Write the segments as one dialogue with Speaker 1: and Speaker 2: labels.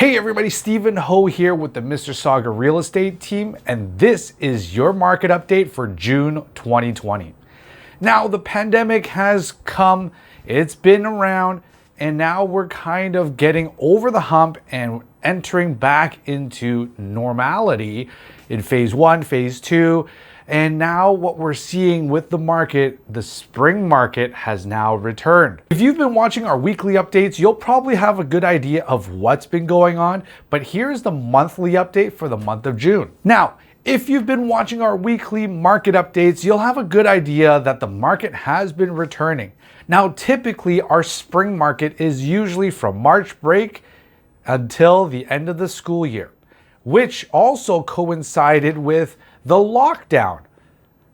Speaker 1: Hey everybody, Stephen Ho here with the Mister Sauga real estate team, and this is your market update for June 2020. Now, the pandemic has come, it's been around, and now we're kind of getting over the hump and entering back into normality in phase one, phase two. And now what we're seeing with the market, the spring market has now returned. If you've been watching our weekly updates, you'll probably have a good idea of what's been going on, but here's the monthly update for the month of June. Now, if you've been watching our weekly market updates, you'll have a good idea that the market has been returning. Now, typically our spring market is usually from March break until the end of the school year, which also coincided with the lockdown.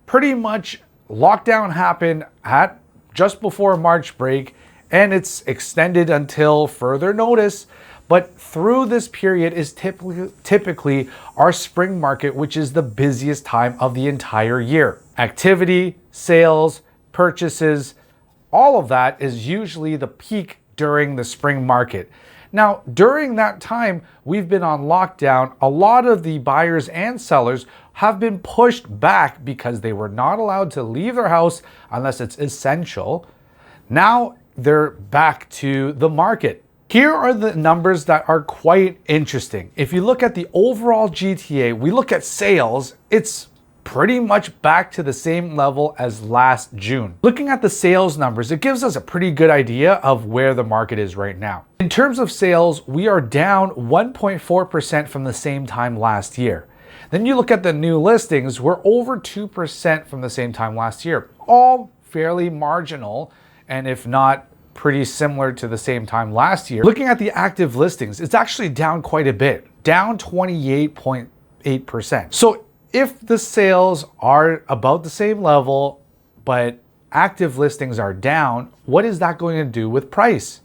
Speaker 1: Pretty much lockdown happened at just before March break, and it's extended until further notice. But through this period is typically our spring market, which is the busiest time of the entire year. Activity, sales, purchases, all of that is usually the peak during the spring market. Now, during that time, we've been on lockdown. A lot of the buyers and sellers have been pushed back because they were not allowed to leave their house unless it's essential. Now they're back to the market. Here are the numbers that are quite interesting. If you look at the overall GTA, we look at sales, it's pretty much back to the same level as last June. Looking at the sales numbers, it gives us a pretty good idea of where the market is right now. In terms of sales, we are down 1.4% from the same time last year. Then you look at the new listings, we're over 2% from the same time last year. All fairly marginal, and if not pretty similar to the same time last year. Looking at the active listings, it's actually down quite a bit, down 28.8%. So if the sales are about the same level, but active listings are down, what is that going to do with price?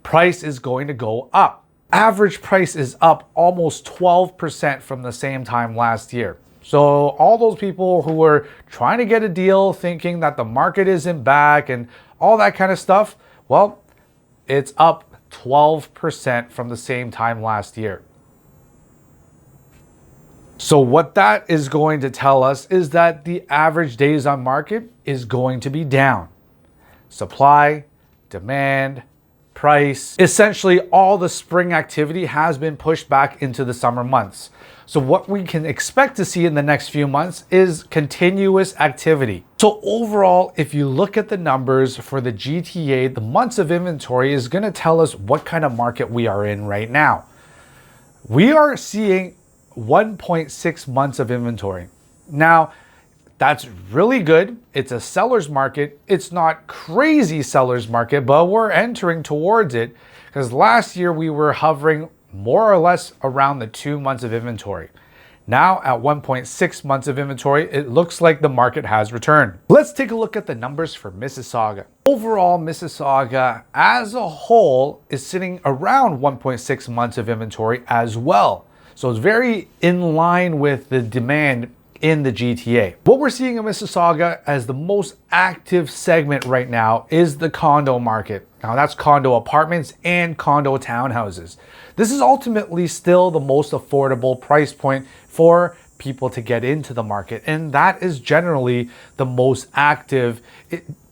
Speaker 1: Price is going to go up. Average price is up almost 12% from the same time last year. So all those people who were trying to get a deal thinking that the market isn't back and all that kind of stuff, well, it's up 12% from the same time last year. So what that is going to tell us is that the average days on market is going to be down. Supply, demand, price, essentially all the spring activity has been pushed back into the summer months. So what we can expect to see in the next few months is continuous activity. So overall, if you look at the numbers for the GTA, the months of inventory is going to tell us what kind of market we are in right now. We are seeing 1.6 months of inventory. Now, that's really good. It's a seller's market. It's not crazy seller's market, but we're entering towards it because last year we were hovering more or less around the 2 months of inventory. Now at 1.6 months of inventory, it looks like the market has returned. Let's take a look at the numbers for Mississauga. Overall, Mississauga as a whole is sitting around 1.6 months of inventory as well. So it's very in line with the demand in the GTA. What we're seeing in Mississauga as the most active segment right now is the condo market. Now that's condo apartments and condo townhouses. This is ultimately still the most affordable price point for people to get into the market, and that is generally the most active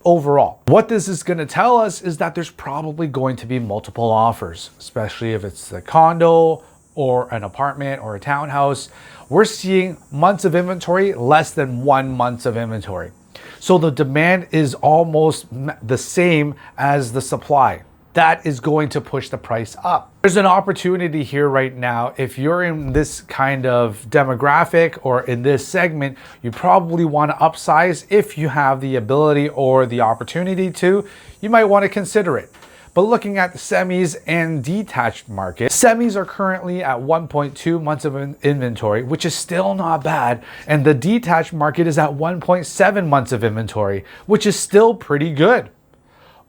Speaker 1: overall. What this is going to tell us is that there's probably going to be multiple offers, especially if it's the condo or an apartment or a townhouse. We're seeing months of inventory less than 1 month of inventory. So the demand is almost the same as the supply. That is going to push the price up. There's an opportunity here right now. If you're in this kind of demographic or in this segment, you probably want to upsize. If you have the ability or the opportunity to, you might want to consider it. But looking at the semis and detached market, semis are currently at 1.2 months of inventory, which is still not bad. And the detached market is at 1.7 months of inventory, which is still pretty good.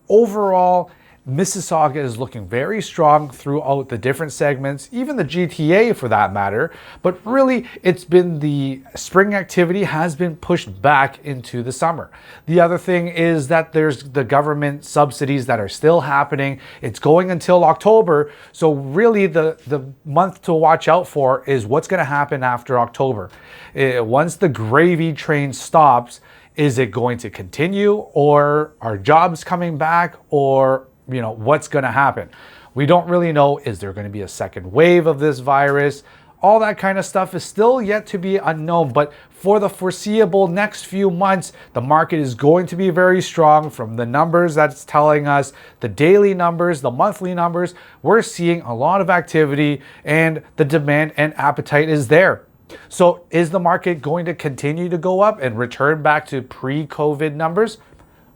Speaker 1: Overall, Mississauga is looking very strong throughout the different segments, even the GTA for that matter. But really, it's been the spring activity has been pushed back into the summer. The other thing is that there's the government subsidies that are still happening. It's going until October. So really the month to watch out for is what's going to happen after October. Once the gravy train stops, is it going to continue, or are jobs coming back, or what's going to happen? We don't really know. Is there going to be a second wave of this virus? All that kind of stuff is still yet to be unknown. But for the foreseeable next few months, the market is going to be very strong. From the numbers that's telling us, the daily numbers, the monthly numbers, we're seeing a lot of activity, and the demand and appetite is there. So is the market going to continue to go up and return back to pre-COVID numbers?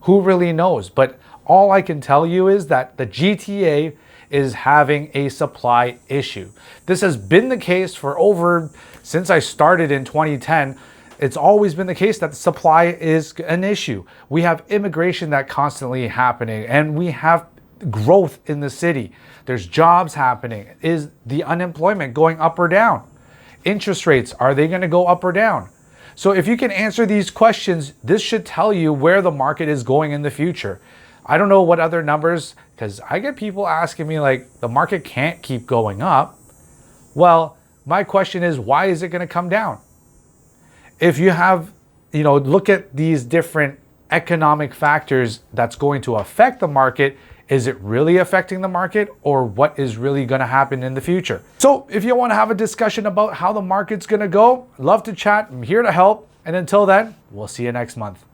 Speaker 1: Who really knows? But all I can tell you is that the GTA is having a supply issue. This has been the case since I started in 2010. It's always been the case that the supply is an issue. We have immigration that constantly happening, and we have growth in the city. There's jobs happening. Is the unemployment going up or down? Interest rates, are they going to go up or down? So if you can answer these questions, this should tell you where the market is going in the future. I don't know what other numbers, because I get people asking me like, the market can't keep going up. Well, my question is, why is it going to come down? If you have, look at these different economic factors that's going to affect the market, is it really affecting the market, or what is really going to happen in the future? So if you want to have a discussion about how the market's going to go, I'd love to chat. I'm here to help. And until then, we'll see you next month.